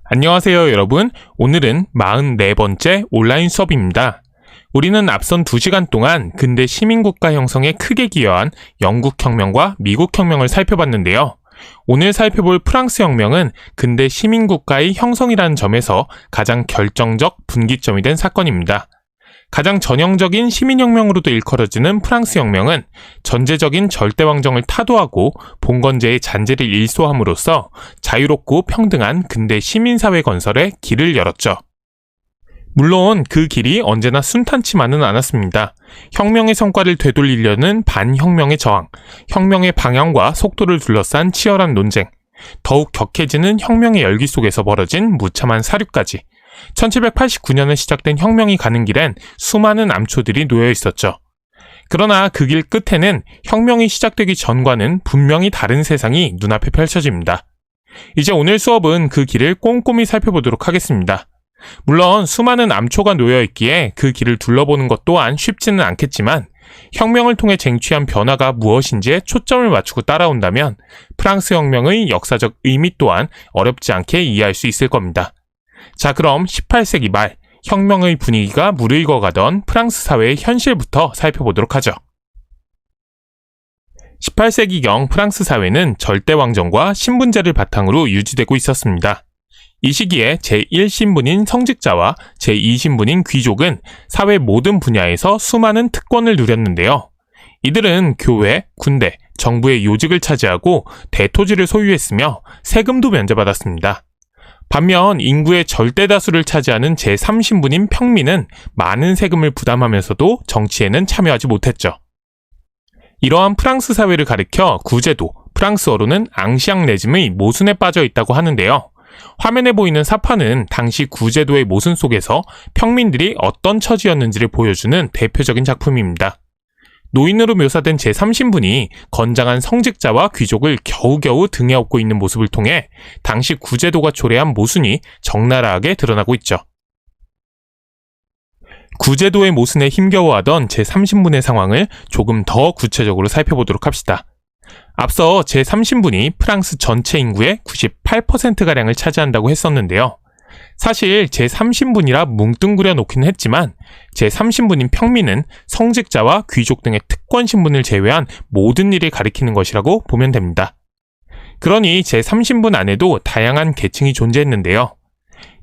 안녕하세요 여러분. 오늘은 44번째 온라인 수업입니다. 우리는 앞선 2시간 동안 근대 시민국가 형성에 크게 기여한 영국혁명과 미국혁명을 살펴봤는데요. 오늘 살펴볼 프랑스 혁명은 근대 시민국가의 형성이라는 점에서 가장 결정적 분기점이 된 사건입니다. 가장 전형적인 시민혁명으로도 일컬어지는 프랑스 혁명은 전제적인 절대왕정을 타도하고 봉건제의 잔재를 일소함으로써 자유롭고 평등한 근대 시민사회 건설에 길을 열었죠. 물론 그 길이 언제나 순탄치만은 않았습니다. 혁명의 성과를 되돌리려는 반혁명의 저항, 혁명의 방향과 속도를 둘러싼 치열한 논쟁, 더욱 격해지는 혁명의 열기 속에서 벌어진 무참한 사륙까지 1789년에 시작된 혁명이 가는 길엔 수많은 암초들이 놓여 있었죠. 그러나 그 길 끝에는 혁명이 시작되기 전과는 분명히 다른 세상이 눈앞에 펼쳐집니다. 이제 오늘 수업은 그 길을 꼼꼼히 살펴보도록 하겠습니다. 물론 수많은 암초가 놓여 있기에 그 길을 둘러보는 것 또한 쉽지는 않겠지만 혁명을 통해 쟁취한 변화가 무엇인지에 초점을 맞추고 따라온다면 프랑스 혁명의 역사적 의미 또한 어렵지 않게 이해할 수 있을 겁니다. 자, 그럼 18세기 말 혁명의 분위기가 무르익어가던 프랑스 사회의 현실부터 살펴보도록 하죠. 18세기경 프랑스 사회는 절대왕정과 신분제를 바탕으로 유지되고 있었습니다. 이 시기에 제1신분인 성직자와 제2신분인 귀족은 사회 모든 분야에서 수많은 특권을 누렸는데요. 이들은 교회, 군대, 정부의 요직을 차지하고 대토지를 소유했으며 세금도 면제받았습니다. 반면 인구의 절대 다수를 차지하는 제3신분인 평민은 많은 세금을 부담하면서도 정치에는 참여하지 못했죠. 이러한 프랑스 사회를 가리켜 구제도, 프랑스어로는 앙시앙레즘의 모순에 빠져 있다고 하는데요. 화면에 보이는 사파는 당시 구제도의 모순 속에서 평민들이 어떤 처지였는지를 보여주는 대표적인 작품입니다. 노인으로 묘사된 제3신분이 건장한 성직자와 귀족을 겨우겨우 등에 업고 있는 모습을 통해 당시 구제도가 초래한 모순이 적나라하게 드러나고 있죠. 구제도의 모순에 힘겨워하던 제3신분의 상황을 조금 더 구체적으로 살펴보도록 합시다. 앞서 제3신분이 프랑스 전체 인구의 98%가량을 차지한다고 했었는데요. 사실 제3신분이라 뭉뚱그려 놓기는 했지만 제3신분인 평민은 성직자와 귀족 등의 특권 신분을 제외한 모든 일을 가리키는 것이라고 보면 됩니다. 그러니 제3신분 안에도 다양한 계층이 존재했는데요.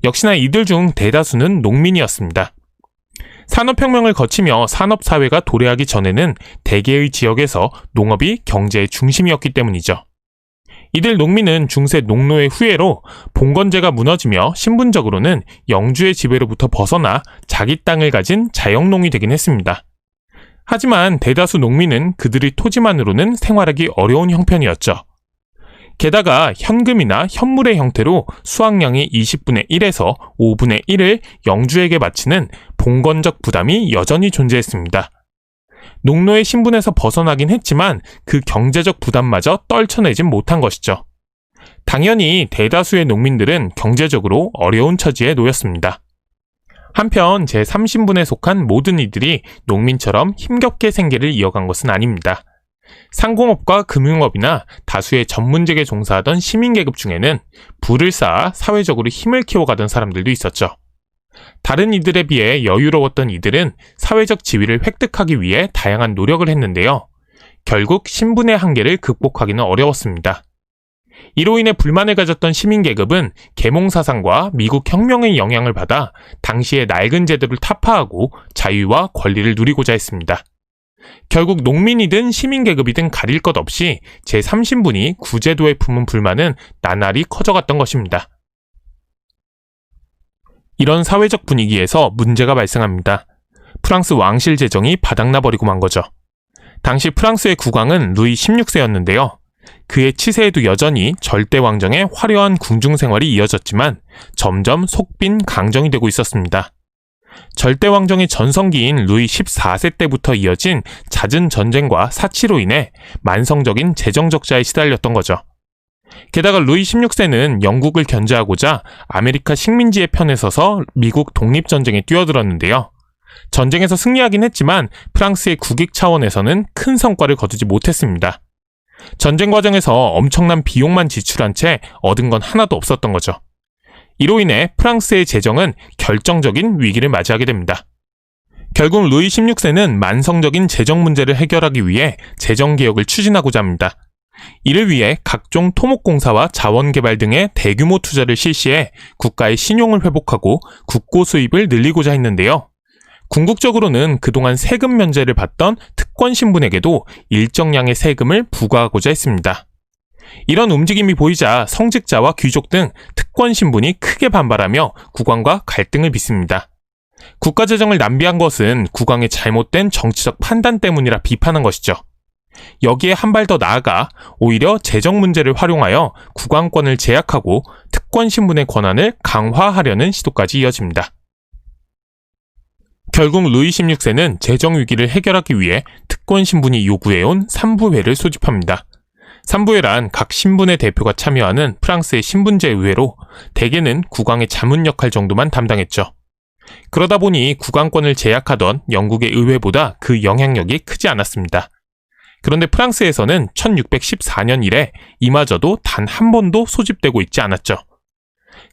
역시나 이들 중 대다수는 농민이었습니다. 산업혁명을 거치며 산업사회가 도래하기 전에는 대개의 지역에서 농업이 경제의 중심이었기 때문이죠. 이들 농민은 중세 농노의 후예로 봉건제가 무너지며 신분적으로는 영주의 지배로부터 벗어나 자기 땅을 가진 자영농이 되긴 했습니다. 하지만 대다수 농민은 그들의 토지만으로는 생활하기 어려운 형편이었죠. 게다가 현금이나 현물의 형태로 수확량의 20분의 1에서 5분의 1을 영주에게 바치는 봉건적 부담이 여전히 존재했습니다. 농노의 신분에서 벗어나긴 했지만 그 경제적 부담마저 떨쳐내진 못한 것이죠. 당연히 대다수의 농민들은 경제적으로 어려운 처지에 놓였습니다. 한편 제3신분에 속한 모든 이들이 농민처럼 힘겹게 생계를 이어간 것은 아닙니다. 상공업과 금융업이나 다수의 전문직에 종사하던 시민계급 중에는 부를 쌓아 사회적으로 힘을 키워가던 사람들도 있었죠. 다른 이들에 비해 여유로웠던 이들은 사회적 지위를 획득하기 위해 다양한 노력을 했는데요. 결국 신분의 한계를 극복하기는 어려웠습니다. 이로 인해 불만을 가졌던 시민계급은 계몽사상과 미국 혁명의 영향을 받아 당시의 낡은 제도를 타파하고 자유와 권리를 누리고자 했습니다. 결국 농민이든 시민계급이든 가릴 것 없이 제3신분이 구제도에 품은 불만은 나날이 커져갔던 것입니다. 이런 사회적 분위기에서 문제가 발생합니다. 프랑스 왕실 재정이 바닥나버리고 만 거죠. 당시 프랑스의 국왕은 루이 16세였는데요. 그의 치세에도 여전히 절대왕정의 화려한 궁중생활이 이어졌지만 점점 속빈 강정이 되고 있었습니다. 절대왕정의 전성기인 루이 14세 때부터 이어진 잦은 전쟁과 사치로 인해 만성적인 재정적자에 시달렸던 거죠. 게다가 루이 16세는 영국을 견제하고자 아메리카 식민지의 편에 서서 미국 독립전쟁에 뛰어들었는데요. 전쟁에서 승리하긴 했지만 프랑스의 국익 차원에서는 큰 성과를 거두지 못했습니다. 전쟁 과정에서 엄청난 비용만 지출한 채 얻은 건 하나도 없었던 거죠. 이로 인해 프랑스의 재정은 결정적인 위기를 맞이하게 됩니다. 결국 루이 16세는 만성적인 재정 문제를 해결하기 위해 재정개혁을 추진하고자 합니다. 이를 위해 각종 토목공사와 자원개발 등의 대규모 투자를 실시해 국가의 신용을 회복하고 국고 수입을 늘리고자 했는데요. 궁극적으로는 그동안 세금 면제를 받던 특권 신분에게도 일정량의 세금을 부과하고자 했습니다. 이런 움직임이 보이자 성직자와 귀족 등 특권 신분이 크게 반발하며 국왕과 갈등을 빚습니다. 국가재정을 낭비한 것은 국왕의 잘못된 정치적 판단 때문이라 비판한 것이죠. 여기에 한 발 더 나아가 오히려 재정 문제를 활용하여 국왕권을 제약하고 특권 신분의 권한을 강화하려는 시도까지 이어집니다. 결국 루이 16세는 재정 위기를 해결하기 위해 특권 신분이 요구해온 3부회를 소집합니다. 3부회란 각 신분의 대표가 참여하는 프랑스의 신분제 의회로 대개는 국왕의 자문 역할 정도만 담당했죠. 그러다 보니 국왕권을 제약하던 영국의 의회보다 그 영향력이 크지 않았습니다. 그런데 프랑스에서는 1614년 이래 이마저도 단 한 번도 소집되고 있지 않았죠.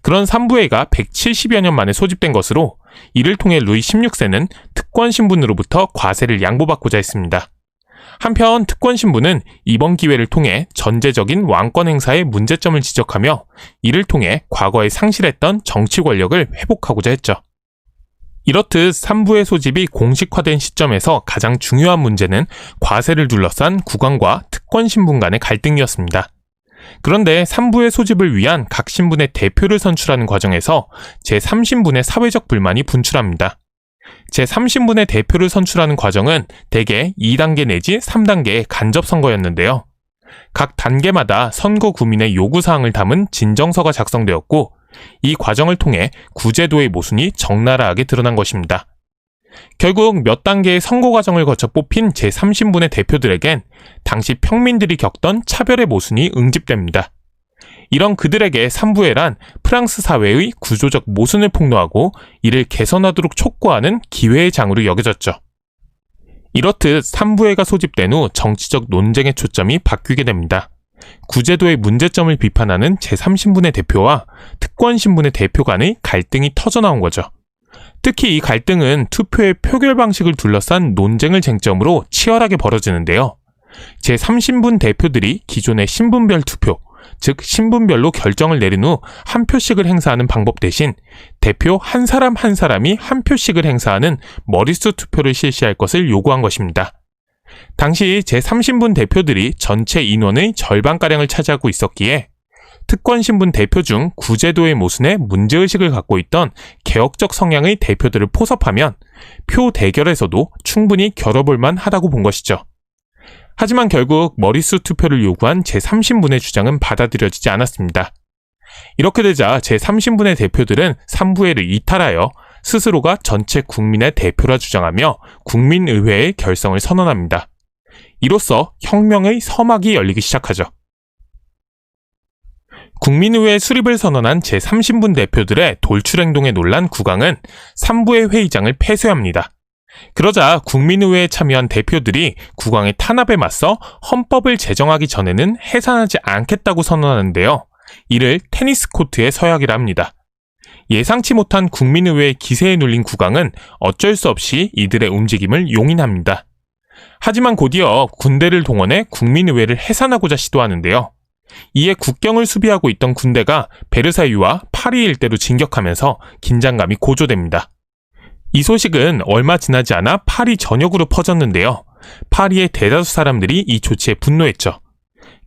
그런 3부회가 170여 년 만에 소집된 것으로 이를 통해 루이 16세는 특권 신분으로부터 과세를 양보받고자 했습니다. 한편 특권 신분은 이번 기회를 통해 전제적인 왕권 행사의 문제점을 지적하며 이를 통해 과거에 상실했던 정치 권력을 회복하고자 했죠. 이렇듯 3부의 소집이 공식화된 시점에서 가장 중요한 문제는 과세를 둘러싼 국왕과 특권 신분 간의 갈등이었습니다. 그런데 3부의 소집을 위한 각 신분의 대표를 선출하는 과정에서 제3신분의 사회적 불만이 분출합니다. 제3신분의 대표를 선출하는 과정은 대개 2단계 내지 3단계의 간접선거였는데요. 각 단계마다 선거 구민의 요구사항을 담은 진정서가 작성되었고 이 과정을 통해 구제도의 모순이 적나라하게 드러난 것입니다. 결국 몇 단계의 선거 과정을 거쳐 뽑힌 제3신분의 대표들에겐 당시 평민들이 겪던 차별의 모순이 응집됩니다. 이런 그들에게 3부회란 프랑스 사회의 구조적 모순을 폭로하고 이를 개선하도록 촉구하는 기회의 장으로 여겨졌죠. 이렇듯 3부회가 소집된 후 정치적 논쟁의 초점이 바뀌게 됩니다. 구제도의 문제점을 비판하는 제3신분의 대표와 특권신분의 대표 간의 갈등이 터져나온 거죠. 특히 이 갈등은 투표의 표결 방식을 둘러싼 논쟁을 쟁점으로 치열하게 벌어지는데요. 제3신분 대표들이 기존의 신분별 투표, 즉 신분별로 결정을 내린 후 한 표씩을 행사하는 방법 대신 대표 한 사람 한 사람이 한 표씩을 행사하는 머릿수 투표를 실시할 것을 요구한 것입니다. 당시 제3신분 대표들이 전체 인원의 절반가량을 차지하고 있었기에 특권신분 대표 중 구제도의 모순에 문제의식을 갖고 있던 개혁적 성향의 대표들을 포섭하면 표 대결에서도 충분히 겨뤄볼 만하다고 본 것이죠. 하지만 결국 머릿수 투표를 요구한 제3신분의 주장은 받아들여지지 않았습니다. 이렇게 되자 제3신분의 대표들은 3부회를 이탈하여 스스로가 전체 국민의 대표라 주장하며 국민의회의 결성을 선언합니다. 이로써 혁명의 서막이 열리기 시작하죠. 국민의회 수립을 선언한 제3신분 대표들의 돌출행동에 놀란 국왕은 3부의 회의장을 폐쇄합니다. 그러자 국민의회에 참여한 대표들이 국왕의 탄압에 맞서 헌법을 제정하기 전에는 해산하지 않겠다고 선언하는데요. 이를 테니스 코트의 서약이라 합니다. 예상치 못한 국민의회의 기세에 눌린 국왕은 어쩔 수 없이 이들의 움직임을 용인합니다. 하지만 곧이어 군대를 동원해 국민의회를 해산하고자 시도하는데요. 이에 국경을 수비하고 있던 군대가 베르사유와 파리 일대로 진격하면서 긴장감이 고조됩니다. 이 소식은 얼마 지나지 않아 파리 전역으로 퍼졌는데요. 파리의 대다수 사람들이 이 조치에 분노했죠.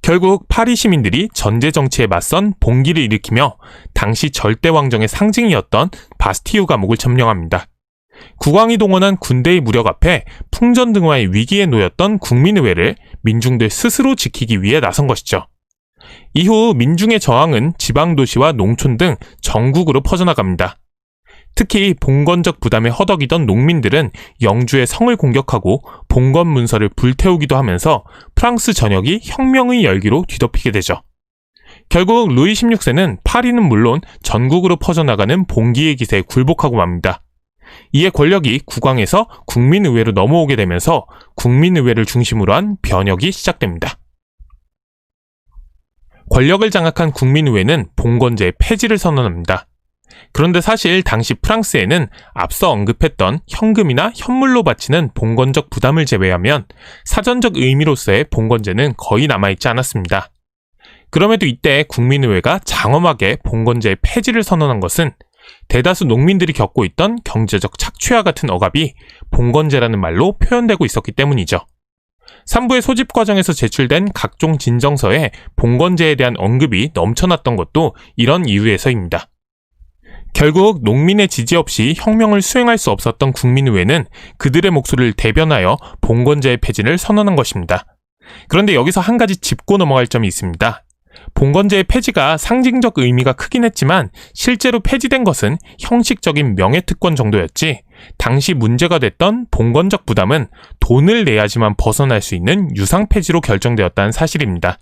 결국 파리 시민들이 전제 정치에 맞선 봉기를 일으키며 당시 절대 왕정의 상징이었던 바스티유 감옥을 점령합니다. 국왕이 동원한 군대의 무력 앞에 풍전등화의 위기에 놓였던 국민의회를 민중들 스스로 지키기 위해 나선 것이죠. 이후 민중의 저항은 지방도시와 농촌 등 전국으로 퍼져나갑니다. 특히 봉건적 부담에 허덕이던 농민들은 영주의 성을 공격하고 봉건 문서를 불태우기도 하면서 프랑스 전역이 혁명의 열기로 뒤덮이게 되죠. 결국 루이 16세는 파리는 물론 전국으로 퍼져나가는 봉기의 기세에 굴복하고 맙니다. 이에 권력이 국왕에서 국민의회로 넘어오게 되면서 국민의회를 중심으로 한 변혁이 시작됩니다. 권력을 장악한 국민의회는 봉건제의 폐지를 선언합니다. 그런데 사실 당시 프랑스에는 앞서 언급했던 현금이나 현물로 바치는 봉건적 부담을 제외하면 사전적 의미로서의 봉건제는 거의 남아있지 않았습니다. 그럼에도 이때 국민의회가 장엄하게 봉건제의 폐지를 선언한 것은 대다수 농민들이 겪고 있던 경제적 착취와 같은 억압이 봉건제라는 말로 표현되고 있었기 때문이죠. 3부의 소집 과정에서 제출된 각종 진정서에 봉건제에 대한 언급이 넘쳐났던 것도 이런 이유에서입니다. 결국 농민의 지지 없이 혁명을 수행할 수 없었던 국민의회는 그들의 목소리를 대변하여 봉건제의 폐지를 선언한 것입니다. 그런데 여기서 한 가지 짚고 넘어갈 점이 있습니다. 봉건제의 폐지가 상징적 의미가 크긴 했지만 실제로 폐지된 것은 형식적인 명예특권 정도였지 당시 문제가 됐던 봉건적 부담은 돈을 내야지만 벗어날 수 있는 유상폐지로 결정되었다는 사실입니다.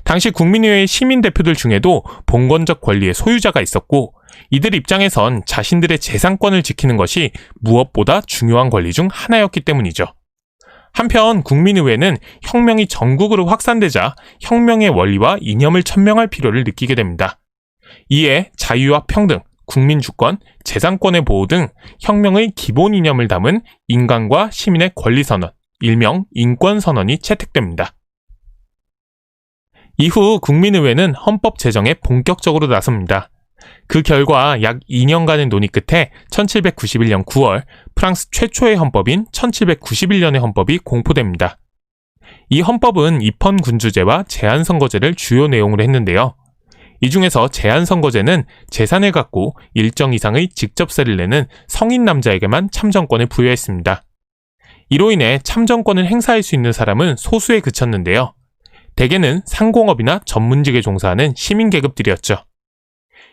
당시 국민의회 시민 대표들 중에도 봉건적 권리의 소유자가 있었고 이들 입장에선 자신들의 재산권을 지키는 것이 무엇보다 중요한 권리 중 하나였기 때문이죠. 한편 국민의회는 혁명이 전국으로 확산되자 혁명의 원리와 이념을 천명할 필요를 느끼게 됩니다. 이에 자유와 평등, 국민주권, 재산권의 보호 등 혁명의 기본 이념을 담은 인간과 시민의 권리선언, 일명 인권선언이 채택됩니다. 이후 국민의회는 헌법 제정에 본격적으로 나섭니다. 그 결과 약 2년간의 논의 끝에 1791년 9월 프랑스 최초의 헌법인 1791년의 헌법이 공포됩니다. 이 헌법은 입헌군주제와 제한선거제를 주요 내용으로 했는데요. 이 중에서 제한선거제는 재산을 갖고 일정 이상의 직접세를 내는 성인 남자에게만 참정권을 부여했습니다. 이로 인해 참정권을 행사할 수 있는 사람은 소수에 그쳤는데요. 대개는 상공업이나 전문직에 종사하는 시민계급들이었죠.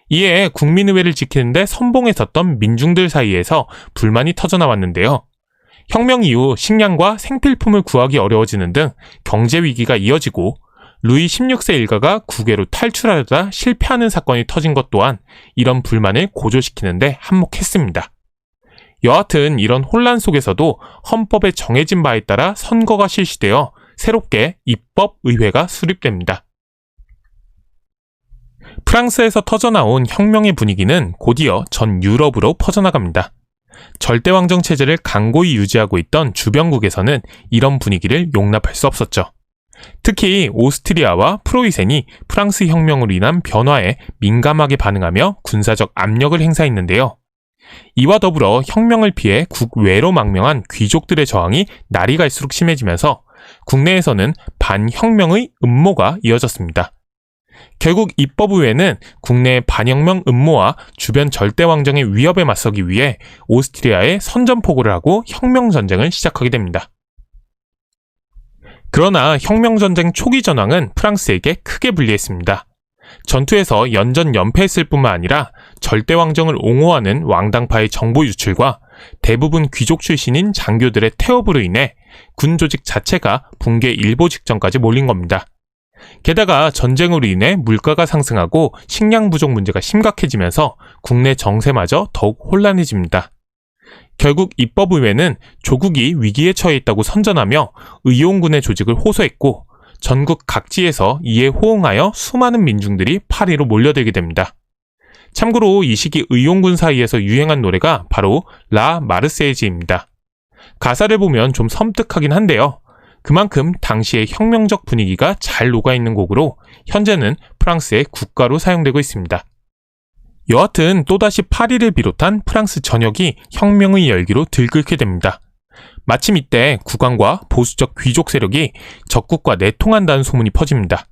이에 국민의회를 지키는데 선봉에 섰던 민중들 사이에서 불만이 터져나왔는데요. 혁명 이후 식량과 생필품을 구하기 어려워지는 등 경제 위기가 이어지고 루이 16세 일가가 국외로 탈출하려다 실패하는 사건이 터진 것 또한 이런 불만을 고조시키는데 한몫했습니다. 여하튼 이런 혼란 속에서도 헌법에 정해진 바에 따라 선거가 실시되어 새롭게 입법의회가 수립됩니다. 프랑스에서 터져나온 혁명의 분위기는 곧이어 전 유럽으로 퍼져나갑니다. 절대왕정 체제를 강고히 유지하고 있던 주변국에서는 이런 분위기를 용납할 수 없었죠. 특히 오스트리아와 프로이센이 프랑스 혁명으로 인한 변화에 민감하게 반응하며 군사적 압력을 행사했는데요. 이와 더불어 혁명을 피해 국외로 망명한 귀족들의 저항이 날이 갈수록 심해지면서 국내에서는 반혁명의 음모가 이어졌습니다. 결국 입법의회는 국내의 반혁명 음모와 주변 절대왕정의 위협에 맞서기 위해 오스트리아에 선전포고를 하고 혁명전쟁을 시작하게 됩니다. 그러나 혁명전쟁 초기 전황은 프랑스에게 크게 불리했습니다. 전투에서 연전 연패했을 뿐만 아니라 절대왕정을 옹호하는 왕당파의 정보 유출과 대부분 귀족 출신인 장교들의 태업으로 인해 군 조직 자체가 붕괴 일보 직전까지 몰린 겁니다. 게다가 전쟁으로 인해 물가가 상승하고 식량 부족 문제가 심각해지면서 국내 정세마저 더욱 혼란해집니다. 결국 입법의회는 조국이 위기에 처해 있다고 선전하며 의용군의 조직을 호소했고 전국 각지에서 이에 호응하여 수많은 민중들이 파리로 몰려들게 됩니다. 참고로 이 시기 의용군 사이에서 유행한 노래가 바로 라 마르세이지입니다. 가사를 보면 좀 섬뜩하긴 한데요. 그만큼 당시의 혁명적 분위기가 잘 녹아있는 곡으로 현재는 프랑스의 국가로 사용되고 있습니다. 여하튼 또다시 파리를 비롯한 프랑스 전역이 혁명의 열기로 들끓게 됩니다. 마침 이때 국왕과 보수적 귀족 세력이 적국과 내통한다는 소문이 퍼집니다.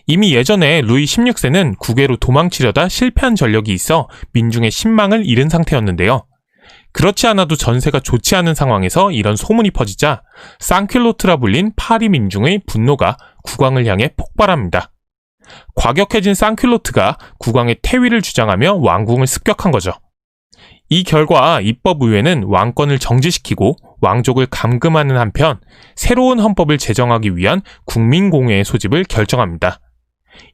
이미 예전에 루이 16세는 국외로 도망치려다 실패한 전력이 있어 민중의 신망을 잃은 상태였는데요. 그렇지 않아도 전세가 좋지 않은 상황에서 이런 소문이 퍼지자 쌍큘로트라 불린 파리 민중의 분노가 국왕을 향해 폭발합니다. 과격해진 쌍큘로트가 국왕의 퇴위를 주장하며 왕궁을 습격한 거죠. 이 결과 입법의회는 왕권을 정지시키고 왕족을 감금하는 한편 새로운 헌법을 제정하기 위한 국민공회의 소집을 결정합니다.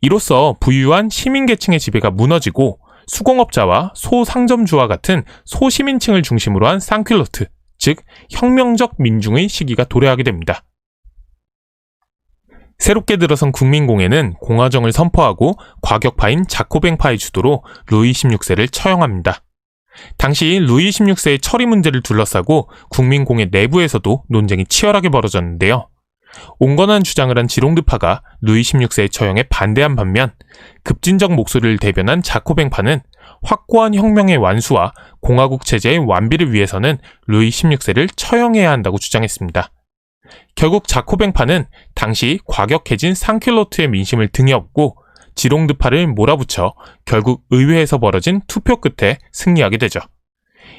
이로써 부유한 시민계층의 지배가 무너지고 수공업자와 소상점주와 같은 소시민층을 중심으로 한 쌍큘로트, 즉 혁명적 민중의 시기가 도래하게 됩니다. 새롭게 들어선 국민공회는 공화정을 선포하고 과격파인 자코뱅파의 주도로 루이 16세를 처형합니다. 당시 루이 16세의 처리 문제를 둘러싸고 국민공회 내부에서도 논쟁이 치열하게 벌어졌는데요. 온건한 주장을 한 지롱드파가 루이 16세의 처형에 반대한 반면 급진적 목소리를 대변한 자코뱅파는 확고한 혁명의 완수와 공화국 체제의 완비를 위해서는 루이 16세를 처형해야 한다고 주장했습니다. 결국 자코뱅파는 당시 과격해진 상킬로트의 민심을 등에 업고 지롱드파를 몰아붙여 결국 의회에서 벌어진 투표 끝에 승리하게 되죠.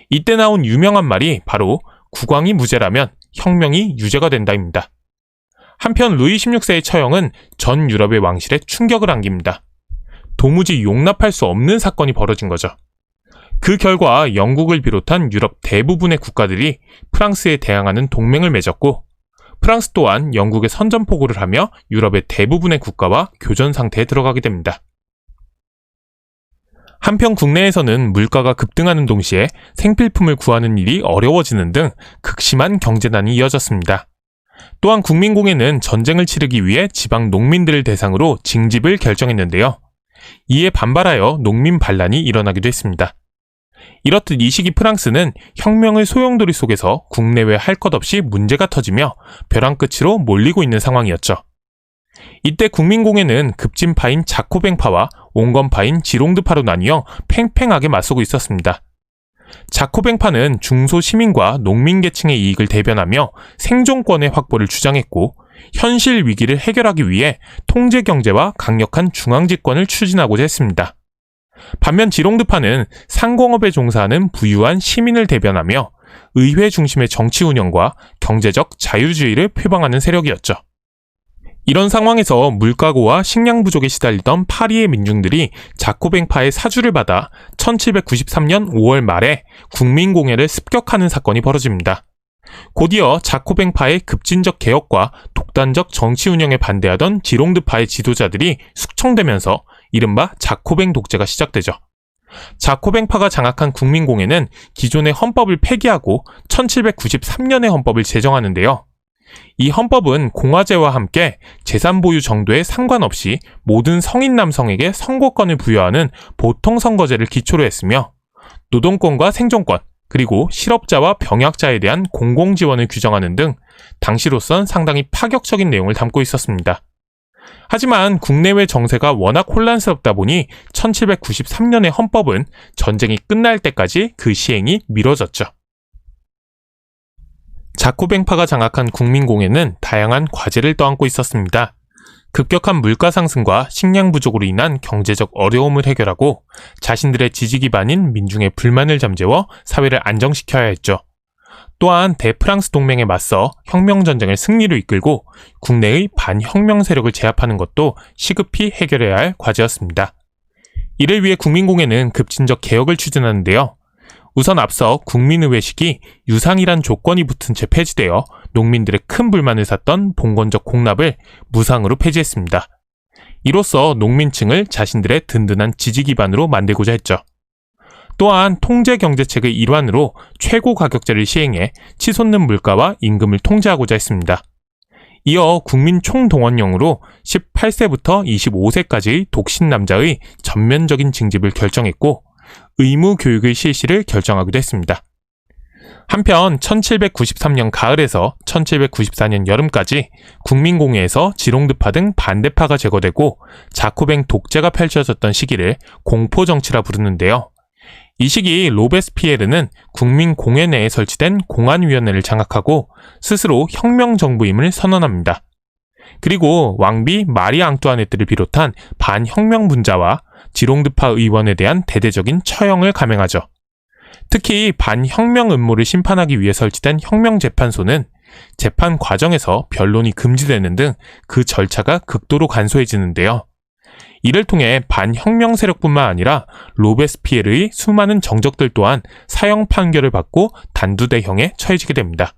이때 나온 유명한 말이 바로 국왕이 무죄라면 혁명이 유죄가 된다입니다. 한편 루이 16세의 처형은 전 유럽의 왕실에 충격을 안깁니다. 도무지 용납할 수 없는 사건이 벌어진 거죠. 그 결과 영국을 비롯한 유럽 대부분의 국가들이 프랑스에 대항하는 동맹을 맺었고 프랑스 또한 영국에 선전포고를 하며 유럽의 대부분의 국가와 교전 상태에 들어가게 됩니다. 한편 국내에서는 물가가 급등하는 동시에 생필품을 구하는 일이 어려워지는 등 극심한 경제난이 이어졌습니다. 또한 국민공회는 전쟁을 치르기 위해 지방 농민들을 대상으로 징집을 결정했는데요. 이에 반발하여 농민 반란이 일어나기도 했습니다. 이렇듯 이 시기 프랑스는 혁명의 소용돌이 속에서 국내외 할 것 없이 문제가 터지며 벼랑 끝으로 몰리고 있는 상황이었죠. 이때 국민공회는 급진파인 자코뱅파와 온건파인 지롱드파로 나뉘어 팽팽하게 맞서고 있었습니다. 자코뱅파는 중소시민과 농민계층의 이익을 대변하며 생존권의 확보를 주장했고 현실 위기를 해결하기 위해 통제경제와 강력한 중앙집권을 추진하고자 했습니다. 반면 지롱드파는 상공업에 종사하는 부유한 시민을 대변하며 의회 중심의 정치 운영과 경제적 자유주의를 표방하는 세력이었죠. 이런 상황에서 물가고와 식량 부족에 시달리던 파리의 민중들이 자코뱅파의 사주를 받아 1793년 5월 말에 국민공회를 습격하는 사건이 벌어집니다. 곧이어 자코뱅파의 급진적 개혁과 독단적 정치 운영에 반대하던 지롱드파의 지도자들이 숙청되면서 이른바 자코뱅 독재가 시작되죠. 자코뱅파가 장악한 국민공회는 기존의 헌법을 폐기하고 1793년의 헌법을 제정하는데요. 이 헌법은 공화제와 함께 재산 보유 정도에 상관없이 모든 성인 남성에게 선거권을 부여하는 보통선거제를 기초로 했으며 노동권과 생존권, 그리고 실업자와 병약자에 대한 공공지원을 규정하는 등 당시로선 상당히 파격적인 내용을 담고 있었습니다. 하지만 국내외 정세가 워낙 혼란스럽다 보니 1793년의 헌법은 전쟁이 끝날 때까지 그 시행이 미뤄졌죠. 자코뱅파가 장악한 국민공회는 다양한 과제를 떠안고 있었습니다. 급격한 물가 상승과 식량 부족으로 인한 경제적 어려움을 해결하고 자신들의 지지 기반인 민중의 불만을 잠재워 사회를 안정시켜야 했죠. 또한 대프랑스 동맹에 맞서 혁명전쟁을 승리로 이끌고 국내의 반혁명 세력을 제압하는 것도 시급히 해결해야 할 과제였습니다. 이를 위해 국민공회는 급진적 개혁을 추진하는데요. 우선 앞서 국민의회식이 유상이란 조건이 붙은 채 폐지되어 농민들의 큰 불만을 샀던 봉건적 공납을 무상으로 폐지했습니다. 이로써 농민층을 자신들의 든든한 지지 기반으로 만들고자 했죠. 또한 통제경제책의 일환으로 최고가격제를 시행해 치솟는 물가와 임금을 통제하고자 했습니다. 이어 국민 총동원령으로 18세부터 25세까지의 독신 남자의 전면적인 징집을 결정했고 의무 교육의 실시를 결정하기도 했습니다. 한편 1793년 가을에서 1794년 여름까지 국민공회에서 지롱드파 등 반대파가 제거되고 자코뱅 독재가 펼쳐졌던 시기를 공포정치라 부르는데요. 이 시기 로베스피에르는 국민공회 내에 설치된 공안위원회를 장악하고 스스로 혁명정부임을 선언합니다. 그리고 왕비 마리 앙뚜아네트를 비롯한 반혁명 분자와 지롱드파 의원에 대한 대대적인 처형을 감행하죠. 특히 반혁명 음모를 심판하기 위해 설치된 혁명재판소는 재판 과정에서 변론이 금지되는 등 그 절차가 극도로 간소해지는데요. 이를 통해 반혁명 세력뿐만 아니라 로베스피에르의 수많은 정적들 또한 사형 판결을 받고 단두대형에 처해지게 됩니다.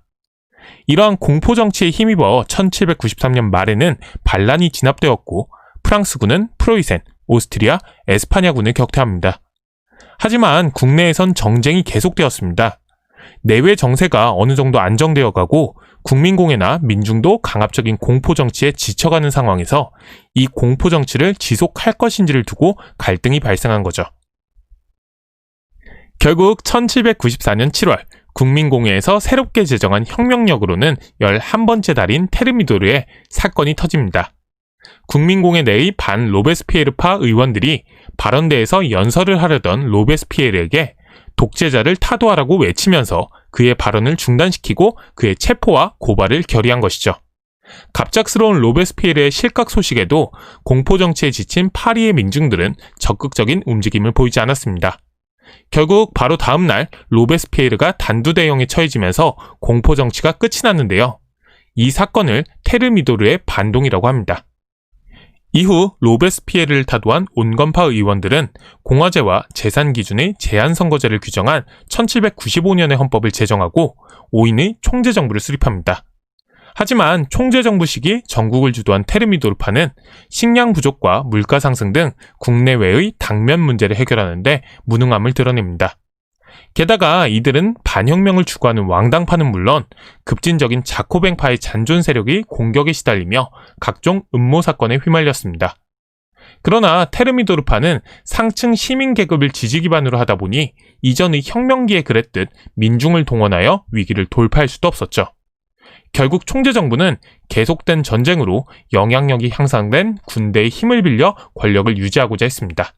이러한 공포정치에 힘입어 1793년 말에는 반란이 진압되었고 프랑스군은 프로이센, 오스트리아, 에스파냐군을 격퇴합니다. 하지만 국내에선 정쟁이 계속되었습니다. 내외 정세가 어느 정도 안정되어 가고 국민공회나 민중도 강압적인 공포정치에 지쳐가는 상황에서 이 공포정치를 지속할 것인지를 두고 갈등이 발생한 거죠. 결국 1794년 7월 국민공회에서 새롭게 제정한 혁명력으로는 11번째 달인 테르미도르의 사건이 터집니다. 국민공회 내의 반 로베스피에르파 의원들이 발언대에서 연설을 하려던 로베스피에르에게 독재자를 타도하라고 외치면서 그의 발언을 중단시키고 그의 체포와 고발을 결의한 것이죠. 갑작스러운 로베스피에르의 실각 소식에도 공포정치에 지친 파리의 민중들은 적극적인 움직임을 보이지 않았습니다. 결국 바로 다음 날 로베스피에르가 단두대형에 처해지면서 공포정치가 끝이 났는데요. 이 사건을 테르미도르의 반동이라고 합니다. 이후 로베스피에르를 타도한 온건파 의원들은 공화제와 재산 기준의 제한선거제를 규정한 1795년의 헌법을 제정하고 5인의 총재정부를 수립합니다. 하지만 총재정부 시기 전국을 주도한 테르미도르파는 식량 부족과 물가 상승 등 국내외의 당면 문제를 해결하는데 무능함을 드러냅니다. 게다가 이들은 반혁명을 추구하는 왕당파는 물론 급진적인 자코뱅파의 잔존 세력이 공격에 시달리며 각종 음모 사건에 휘말렸습니다. 그러나 테르미도르파는 상층 시민 계급을 지지 기반으로 하다 보니 이전의 혁명기에 그랬듯 민중을 동원하여 위기를 돌파할 수도 없었죠. 결국 총재정부는 계속된 전쟁으로 영향력이 향상된 군대의 힘을 빌려 권력을 유지하고자 했습니다.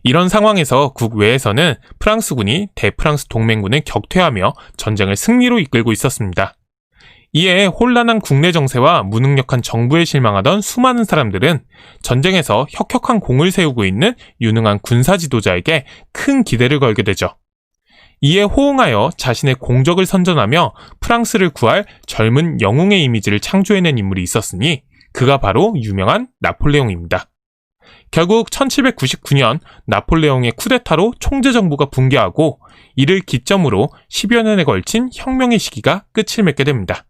이런 상황에서 국외에서는 프랑스군이 대프랑스 동맹군을 격퇴하며 전쟁을 승리로 이끌고 있었습니다. 이에 혼란한 국내 정세와 무능력한 정부에 실망하던 수많은 사람들은 전쟁에서 혁혁한 공을 세우고 있는 유능한 군사 지도자에게 큰 기대를 걸게 되죠. 이에 호응하여 자신의 공적을 선전하며 프랑스를 구할 젊은 영웅의 이미지를 창조해낸 인물이 있었으니 그가 바로 유명한 나폴레옹입니다. 결국 1799년 나폴레옹의 쿠데타로 총재정부가 붕괴하고 이를 기점으로 10여 년에 걸친 혁명의 시기가 끝을 맺게 됩니다.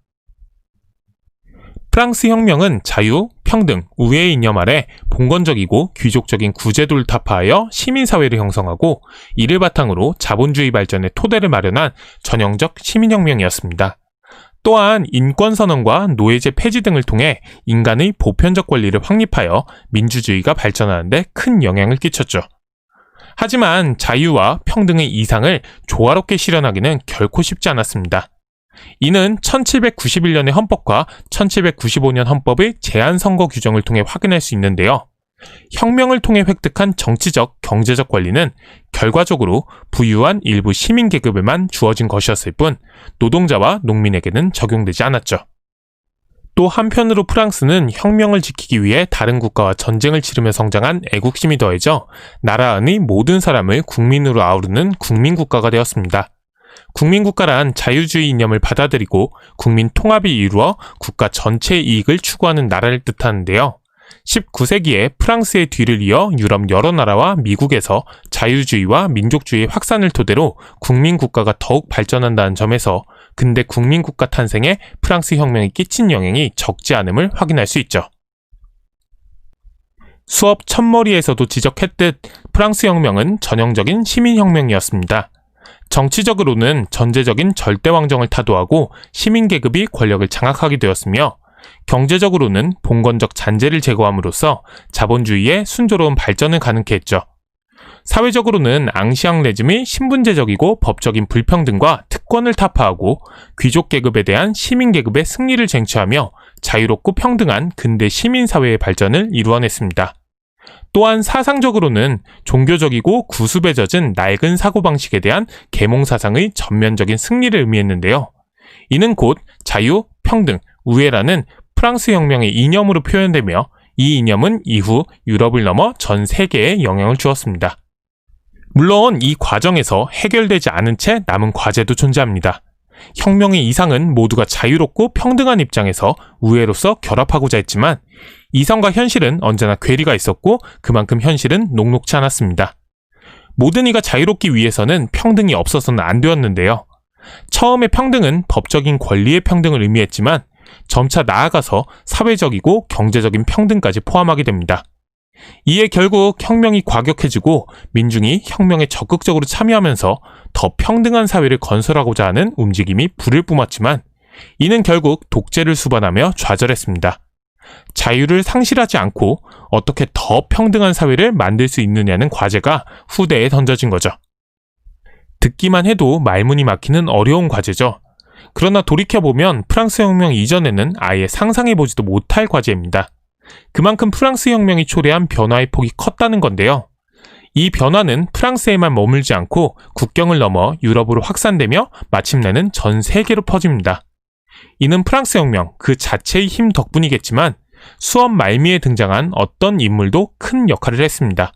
프랑스 혁명은 자유, 평등, 우애의 이념 아래 봉건적이고 귀족적인 구제도를 타파하여 시민사회를 형성하고 이를 바탕으로 자본주의 발전의 토대를 마련한 전형적 시민혁명이었습니다. 또한 인권선언과 노예제 폐지 등을 통해 인간의 보편적 권리를 확립하여 민주주의가 발전하는 데 큰 영향을 끼쳤죠. 하지만 자유와 평등의 이상을 조화롭게 실현하기는 결코 쉽지 않았습니다. 이는 1791년의 헌법과 1795년 헌법의 제한선거 규정을 통해 확인할 수 있는데요. 혁명을 통해 획득한 정치적, 경제적 권리는 결과적으로 부유한 일부 시민 계급에만 주어진 것이었을 뿐 노동자와 농민에게는 적용되지 않았죠. 또 한편으로 프랑스는 혁명을 지키기 위해 다른 국가와 전쟁을 치르며 성장한 애국심이 더해져 나라 안의 모든 사람을 국민으로 아우르는 국민국가가 되었습니다. 국민국가란 자유주의 이념을 받아들이고 국민 통합이 이루어 국가 전체의 이익을 추구하는 나라를 뜻하는데요. 19세기에 프랑스의 뒤를 이어 유럽 여러 나라와 미국에서 자유주의와 민족주의의 확산을 토대로 국민국가가 더욱 발전한다는 점에서 근대 국민국가 탄생에 프랑스 혁명이 끼친 영향이 적지 않음을 확인할 수 있죠. 수업 첫머리에서도 지적했듯 프랑스 혁명은 전형적인 시민혁명이었습니다. 정치적으로는 전제적인 절대왕정을 타도하고 시민계급이 권력을 장악하게 되었으며 경제적으로는 봉건적 잔재를 제거함으로써 자본주의의 순조로운 발전을 가능케 했죠. 사회적으로는 앙시앙 레짐이 신분제적이고 법적인 불평등과 특권을 타파하고 귀족계급에 대한 시민계급의 승리를 쟁취하며 자유롭고 평등한 근대 시민사회의 발전을 이루어냈습니다. 또한 사상적으로는 종교적이고 구습에 젖은 낡은 사고방식에 대한 계몽사상의 전면적인 승리를 의미했는데요. 이는 곧 자유, 평등, 우애라는 프랑스 혁명의 이념으로 표현되며 이 이념은 이후 유럽을 넘어 전 세계에 영향을 주었습니다. 물론 이 과정에서 해결되지 않은 채 남은 과제도 존재합니다. 혁명의 이상은 모두가 자유롭고 평등한 입장에서 우애로서 결합하고자 했지만 이성과 현실은 언제나 괴리가 있었고 그만큼 현실은 녹록지 않았습니다. 모든 이가 자유롭기 위해서는 평등이 없어서는 안 되었는데요. 처음에 평등은 법적인 권리의 평등을 의미했지만 점차 나아가서 사회적이고 경제적인 평등까지 포함하게 됩니다. 이에 결국 혁명이 과격해지고 민중이 혁명에 적극적으로 참여하면서 더 평등한 사회를 건설하고자 하는 움직임이 불을 뿜었지만 이는 결국 독재를 수반하며 좌절했습니다. 자유를 상실하지 않고 어떻게 더 평등한 사회를 만들 수 있느냐는 과제가 후대에 던져진 거죠. 듣기만 해도 말문이 막히는 어려운 과제죠. 그러나 돌이켜보면 프랑스 혁명 이전에는 아예 상상해보지도 못할 과제입니다. 그만큼 프랑스 혁명이 초래한 변화의 폭이 컸다는 건데요. 이 변화는 프랑스에만 머물지 않고 국경을 넘어 유럽으로 확산되며 마침내는 전 세계로 퍼집니다. 이는 프랑스 혁명 그 자체의 힘 덕분이겠지만 수업 말미에 등장한 어떤 인물도 큰 역할을 했습니다.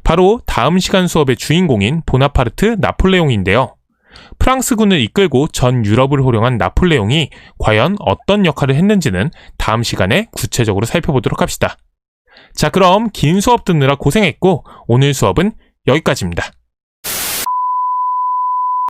바로 다음 시간 수업의 주인공인 보나파르트 나폴레옹인데요. 프랑스군을 이끌고 전 유럽을 호령한 나폴레옹이 과연 어떤 역할을 했는지는 다음 시간에 구체적으로 살펴보도록 합시다. 자, 그럼 긴 수업 듣느라 고생했고 오늘 수업은 여기까지입니다.